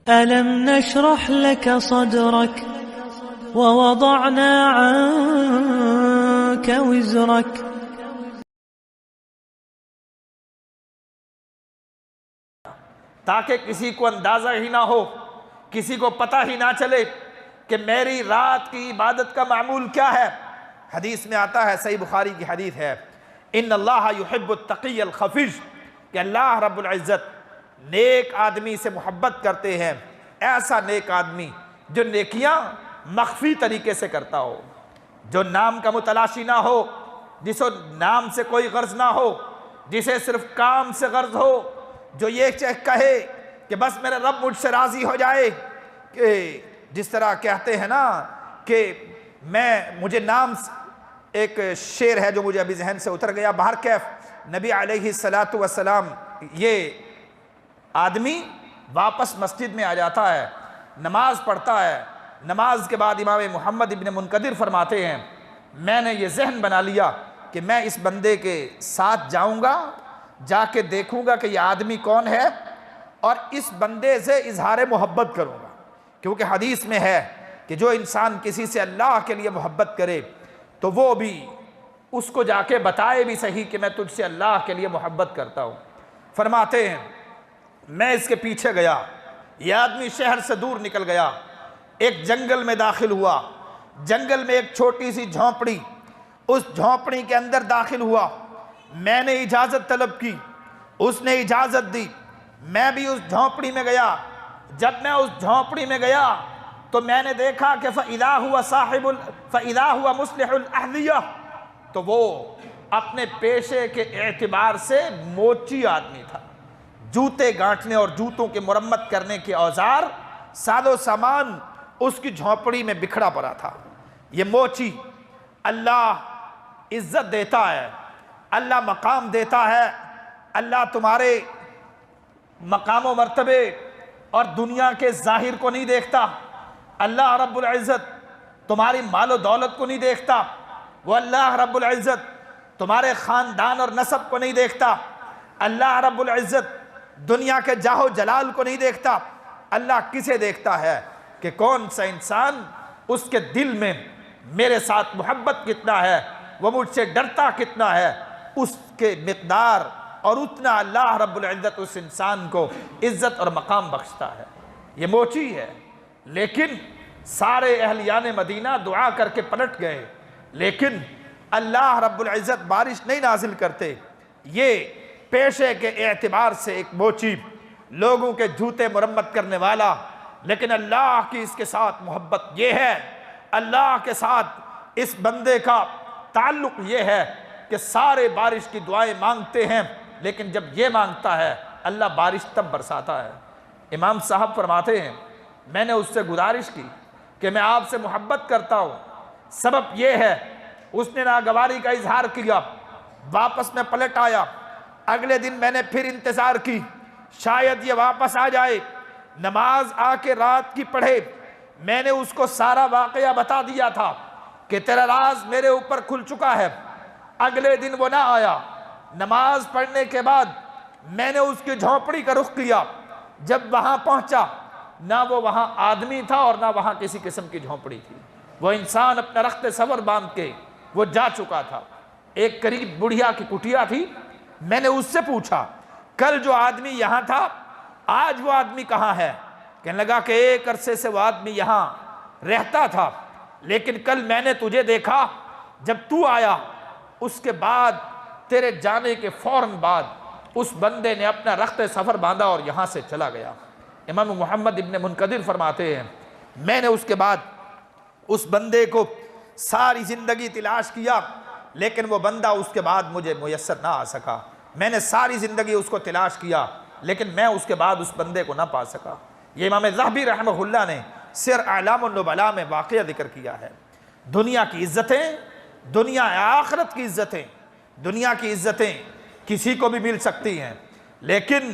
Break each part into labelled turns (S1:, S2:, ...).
S1: ألم نشرح لك صدرك ووضعنا عنك وزرك
S2: تاکہ کسی کو اندازہ ہی نہ ہو، کسی کو پتہ ہی نہ چلے کہ میری رات کی عبادت کا معمول کیا ہے۔ حدیث میں آتا ہے، صحیح بخاری کی حدیث ہے، ان اللہ یحب التقی الخفیج، کہ اللہ رب العزت نیک آدمی سے محبت کرتے ہیں، ایسا نیک آدمی جو نیکیاں مخفی طریقے سے کرتا ہو، جو نام کا متلاشی نہ ہو، جس کو نام سے کوئی غرض نہ ہو، جسے صرف کام سے غرض ہو، جو یہ کہے کہ بس میرا رب مجھ سے راضی ہو جائے، کہ جس طرح کہتے ہیں نا کہ مجھے نام، ایک شعر ہے جو مجھے ابھی ذہن سے اتر گیا، بہر کیف نبی علیہ السلام، یہ آدمی واپس مسجد میں آ جاتا ہے، نماز پڑھتا ہے، نماز کے بعد امام محمد ابن منقدر فرماتے ہیں میں نے یہ ذہن بنا لیا کہ میں اس بندے کے ساتھ جاؤں گا، جا کے دیکھوں گا کہ یہ آدمی کون ہے، اور اس بندے سے اظہار محبت کروں گا، کیونکہ حدیث میں ہے کہ جو انسان کسی سے اللہ کے لیے محبت کرے تو وہ بھی اس کو جا کے بتائے بھی صحیح کہ میں تجھ سے اللہ کے لیے محبت کرتا ہوں۔ فرماتے ہیں میں اس کے پیچھے گیا، یہ آدمی شہر سے دور نکل گیا، ایک جنگل میں داخل ہوا، جنگل میں ایک چھوٹی سی جھونپڑی، اس جھونپڑی کے اندر داخل ہوا، میں نے اجازت طلب کی، اس نے اجازت دی، میں بھی اس جھونپڑی میں گیا، جب میں اس جھونپڑی میں گیا تو میں نے دیکھا کہ فَإِذَا هُوَ مُصْلِحُ الْأَحْذِيَةِ، تو وہ اپنے پیشے کے اعتبار سے موچی آدمی تھا، جوتے گانٹنے اور جوتوں کے مرمت کرنے کے اوزار، ساز و سامان اس کی جھونپڑی میں بکھرا پڑا تھا۔ یہ موچی، اللہ عزت دیتا ہے، اللہ مقام دیتا ہے، اللہ تمہارے مقام و مرتبے اور دنیا کے ظاہر کو نہیں دیکھتا، اللہ رب العزت تمہاری مال و دولت کو نہیں دیکھتا، وہ اللہ رب العزت تمہارے خاندان اور نسب کو نہیں دیکھتا، اللہ رب العزت دنیا کے جاہ و جلال کو نہیں دیکھتا، اللہ کسے دیکھتا ہے کہ کون سا انسان اس کے دل میں میرے ساتھ محبت کتنا ہے، وہ مجھ سے ڈرتا کتنا ہے، اس کے مقدار اور اتنا اللہ رب العزت اس انسان کو عزت اور مقام بخشتا ہے۔ یہ موچی ہے، لیکن سارے اہلیان مدینہ دعا کر کے پلٹ گئے، لیکن اللہ رب العزت بارش نہیں نازل کرتے۔ یہ پیشے کے اعتبار سے ایک موچی، لوگوں کے جوتے مرمت کرنے والا، لیکن اللہ کی اس کے ساتھ محبت یہ ہے، اللہ کے ساتھ اس بندے کا تعلق یہ ہے کہ سارے بارش کی دعائیں مانگتے ہیں، لیکن جب یہ مانگتا ہے اللہ بارش تب برساتا ہے۔ امام صاحب فرماتے ہیں میں نے اس سے گزارش کی کہ میں آپ سے محبت کرتا ہوں، سبب یہ ہے، اس نے ناگواری کا اظہار کیا، واپس میں پلٹ آیا، اگلے دن میں نے پھر انتظار کی شاید یہ واپس آ جائے، نماز آ کے رات کی پڑھے، میں نے اس کو سارا واقعہ بتا دیا تھا کہ تیرا راز میرے اوپر کھل چکا ہے، اگلے دن وہ نہ آیا، نماز پڑھنے کے بعد میں نے اس کی جھونپڑی کا رخ کیا، جب وہاں پہنچا نہ وہ وہاں آدمی تھا اور نہ وہاں کسی قسم کی جھونپڑی تھی، وہ انسان اپنا رخت صبر باندھ کے وہ جا چکا تھا۔ ایک قریب بڑھیا کی کٹیا تھی، میں نے اس سے پوچھا کل جو آدمی یہاں تھا آج وہ آدمی کہاں ہے؟ کہنے لگا کہ ایک عرصے سے وہ آدمی یہاں رہتا تھا، لیکن کل میں نے تجھے دیکھا، جب تو آیا اس کے بعد تیرے جانے کے فوراً بعد اس بندے نے اپنا رخت سفر باندھا اور یہاں سے چلا گیا۔ امام محمد ابن منقدر فرماتے ہیں میں نے اس کے بعد اس بندے کو ساری زندگی تلاش کیا، لیکن وہ بندہ اس کے بعد مجھے میسر نہ آ سکا، میں نے ساری زندگی اس کو تلاش کیا، لیکن میں اس کے بعد اس بندے کو نہ پا سکا۔ یہ امام ذہبی رحمہ اللہ نے سیر اعلام النبلاء میں واقعہ ذکر کیا ہے۔ دنیا کی عزتیں، دنیا آخرت کی عزتیں، دنیا کی عزتیں کسی کو بھی مل سکتی ہیں، لیکن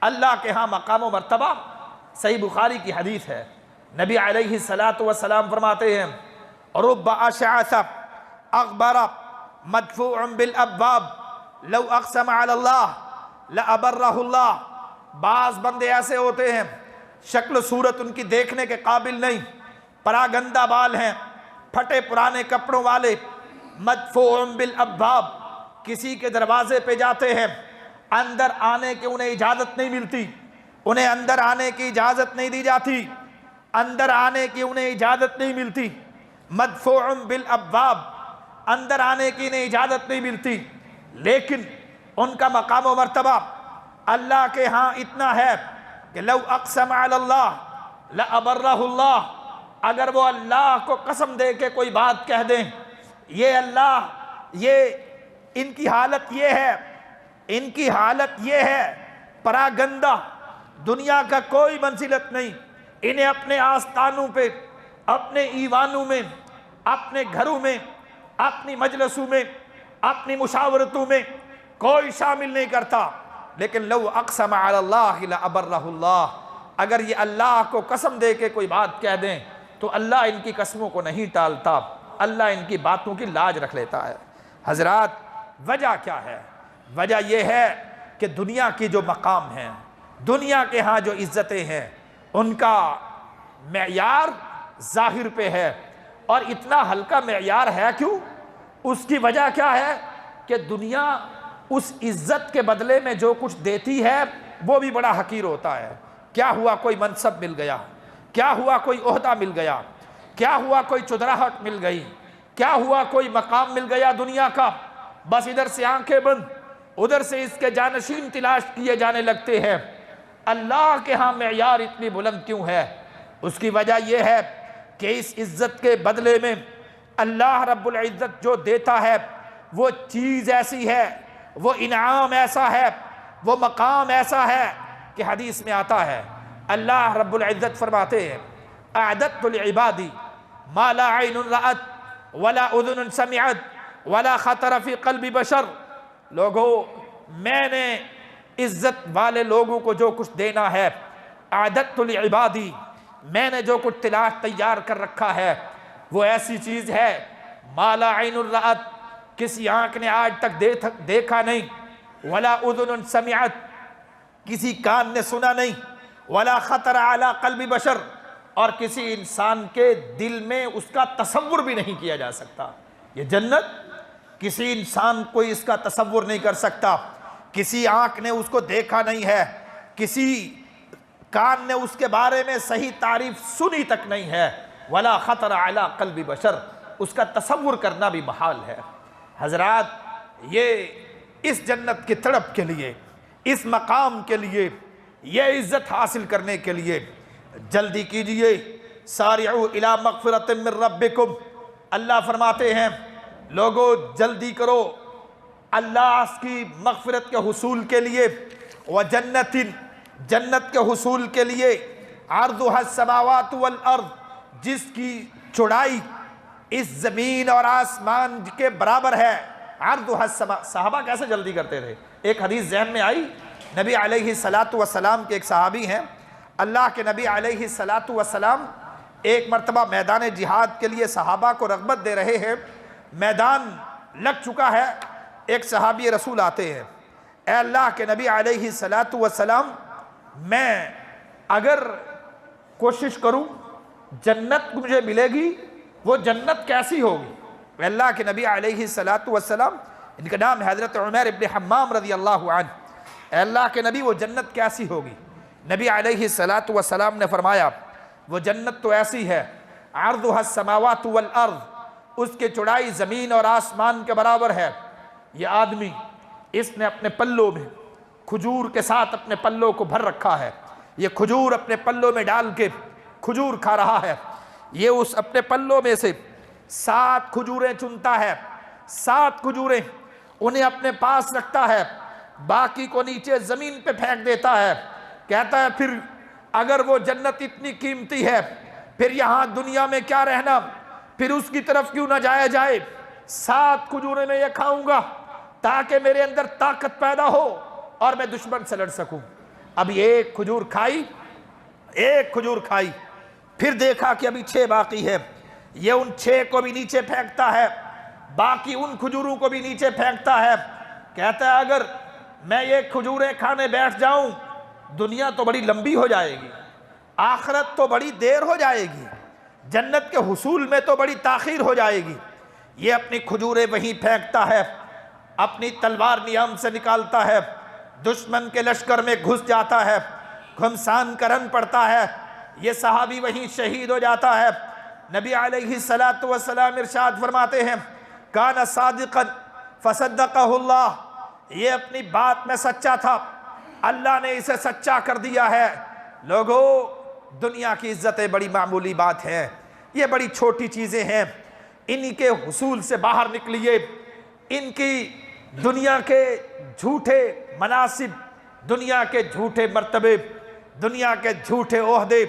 S2: اللہ کے ہاں مقام و مرتبہ، صحیح بخاری کی حدیث ہے، نبی علیہ السلام فرماتے ہیں رب اشعث اغبر مدفوع بالابواب لو اقسم علی اللہ لابرہ اللہ، بعض بندے ایسے ہوتے ہیں شکل و صورت ان کی دیکھنے کے قابل نہیں، پراگندہ بال ہیں، پھٹے پرانے کپڑوں والے، مدفوع بالابواب، کسی کے دروازے پہ جاتے ہیں، اندر آنے کی انہیں اجازت نہیں ملتی، انہیں اندر آنے کی اجازت نہیں دی جاتی، اندر آنے کی انہیں اجازت نہیں ملتی، مدفوع بالابواب، اندر آنے کی انہیں اجازت نہیں ملتی، لیکن ان کا مقام و مرتبہ اللہ کے ہاں اتنا ہے کہ لو اقسم علی اللہ لابرہ اللہ، اگر وہ اللہ کو قسم دے کے کوئی بات کہہ دیں، یہ اللہ، یہ ان کی حالت یہ ہے، ان کی حالت یہ ہے، پراگندہ، دنیا کا کوئی منزلت نہیں، انہیں اپنے آستانوں پہ، اپنے ایوانوں میں، اپنے گھروں میں، اپنی مجلسوں میں، اپنی مشاورتوں میں کوئی شامل نہیں کرتا، لیکن لو اقسم علی اللہ لابرہ اللہ، اگر یہ اللہ کو قسم دے کے کوئی بات کہہ دیں تو اللہ ان کی قسموں کو نہیں ٹالتا، اللہ ان کی باتوں کی لاج رکھ لیتا ہے۔ حضرات، وجہ کیا ہے؟ وجہ یہ ہے کہ دنیا کی جو مقام ہیں، دنیا کے ہاں جو عزتیں ہیں، ان کا معیار ظاہر پہ ہے، اور اتنا ہلکا معیار ہے کیوں؟ اس کی وجہ کیا ہے کہ دنیا اس عزت کے بدلے میں جو کچھ دیتی ہے وہ بھی بڑا حقیر ہوتا ہے۔ کیا ہوا کوئی منصب مل گیا، کیا ہوا کوئی عہدہ مل گیا، کیا ہوا کوئی چودراہٹ مل گئی، کیا ہوا کوئی مقام مل گیا دنیا کا، بس ادھر سے آنکھیں بند، ادھر سے اس کے جانشین تلاش کیے جانے لگتے ہیں۔ اللہ کے ہاں معیار اتنی بلند کیوں ہے؟ اس کی وجہ یہ ہے کہ اس عزت کے بدلے میں اللہ رب العزت جو دیتا ہے وہ چیز ایسی ہے، وہ انعام ایسا ہے، وہ مقام ایسا ہے کہ حدیث میں آتا ہے، اللہ رب العزت فرماتے ہیں اعددت لعبادی ما لا عین رأت ولا اذن سمعت ولا خطر فی قلب بشر، لوگوں میں نے عزت والے لوگوں کو جو کچھ دینا ہے، اعددت لعبادی، میں نے جو کچھ تیار کر رکھا ہے وہ ایسی چیز ہے ما لا عین رأت، کسی آنکھ نے آج تک دیکھا نہیں، ولا اذن سمعت، کسی کان نے سنا نہیں، ولا خطر علی قلب بشر، اور کسی انسان کے دل میں اس کا تصور بھی نہیں کیا جا سکتا۔ یہ جنت کسی انسان کوئی اس کا تصور نہیں کر سکتا، کسی آنکھ نے اس کو دیکھا نہیں ہے، کسی کان نے اس کے بارے میں صحیح تعریف سنی تک نہیں ہے، ولا خطر علی قلب بشر، اس کا تصور کرنا بھی محال ہے۔ حضرات، یہ اس جنت کی تڑپ کے لیے، اس مقام کے لیے، یہ عزت حاصل کرنے کے لیے جلدی کیجئے، سارعوا الی مغفرۃ من ربکم، اللہ فرماتے ہیں لوگوں جلدی کرو اللہ کی مغفرت کے حصول کے لیے، وجنت، جنت کے حصول کے لیے، عرضها السماوات والارض، جس کی چوڑائی اس زمین اور آسمان کے برابر ہے، عرضها السماء، صحابہ کیسے جلدی کرتے رہے؟ ایک حدیث ذہن میں آئی، نبی علیہ السلام کے ایک صحابی ہیں، اللہ کے نبی علیہ السلام ایک مرتبہ میدان جہاد کے لیے صحابہ کو رغبت دے رہے ہیں، میدان لگ چکا ہے، ایک صحابی رسول آتے ہیں، اے اللہ کے نبی علیہ السلام، میں اگر کوشش کروں جنت مجھے ملے گی، وہ جنت کیسی ہوگی؟ اے اللہ کے نبی علیہ السلام، ان کا نام حضرت عمیر ابن حمام رضی اللہ عنہ، اے اللہ کے نبی وہ جنت کیسی ہوگی؟ نبی علیہ السلام نے فرمایا وہ جنت تو ایسی ہے، عرضها السماوات والارض، اس کے چوڑائی زمین اور آسمان کے برابر ہے، یہ آدمی اس نے اپنے پلوں میں کھجور کے ساتھ اپنے پلوں کو بھر رکھا ہے، یہ کھجور اپنے پلوں میں ڈال کے کھجور کھا رہا ہے، یہ اس اپنے پلوں میں سے 7 کھجوریں چنتا ہے، 7 کھجوریں انہیں اپنے پاس رکھتا ہے، باقی کو نیچے زمین پہ پھینک دیتا ہے، کہتا ہے پھر اگر وہ جنت اتنی قیمتی ہے پھر یہاں دنیا میں کیا رہنا، پھر اس کی طرف کیوں نہ جایا جائے، 7 کھجوریں میں یہ کھاؤں گا تاکہ میرے اندر طاقت پیدا ہو اور میں دشمن سے لڑ سکوں۔ اب یہ ایک کھجور کھائی، پھر دیکھا کہ ابھی 6 باقی ہے، یہ ان 6 کو بھی نیچے پھینکتا ہے، باقی ان کھجوروں کو بھی نیچے پھینکتا ہے، کہتا ہے اگر میں یہ کھجوریں کھانے بیٹھ جاؤں دنیا تو بڑی لمبی ہو جائے گی، آخرت تو بڑی دیر ہو جائے گی، جنت کے حصول میں تو بڑی تاخیر ہو جائے گی۔ یہ اپنی کھجوریں وہیں پھینکتا ہے، اپنی تلوار نیام سے نکالتا ہے، دشمن کے لشکر میں گھس جاتا ہے، گھمسان کرن پڑتا ہے، یہ صحابی وہیں شہید ہو جاتا ہے۔ نبی علیہ السلام ارشاد فرماتے ہیں کان صادقا فصدقہ اللہ، یہ اپنی بات میں سچا تھا، اللہ نے اسے سچا کر دیا ہے۔ لوگوں، دنیا کی عزتیں بڑی معمولی بات ہیں، یہ بڑی چھوٹی چیزیں ہیں، انہی کے حصول سے باہر نکلیے۔ ان کی دنیا کے جھوٹے مناصب، دنیا کے جھوٹے مرتبے، دنیا کے جھوٹے عہدے،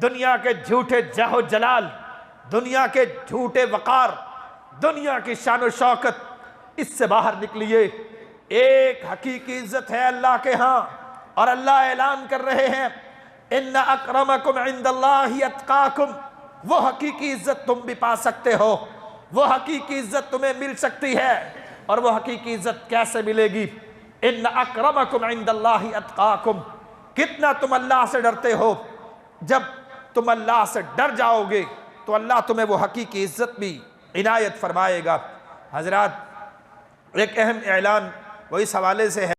S2: دنیا کے جھوٹے جاہ و جلال، دنیا کے جھوٹے وقار، دنیا کی شان و شوکت، اس سے باہر نکلیے۔ ایک حقیقی عزت ہے اللہ کے ہاں، اور اللہ اعلان کر رہے ہیں ان اکرمکم عند اللہ اتقاکم، وہ حقیقی عزت تم بھی پا سکتے ہو، وہ حقیقی عزت تمہیں مل سکتی ہے۔ اور وہ حقیقی عزت کیسے ملے گی؟ ان اکرمکم عند اللہ اتقاکم، کتنا تم اللہ سے ڈرتے ہو۔ جب تم اللہ سے ڈر جاؤ گے تو اللہ تمہیں وہ حقیقی عزت بھی عنایت فرمائے گا۔ حضرات، ایک اہم اعلان وہ اس حوالے سے ہے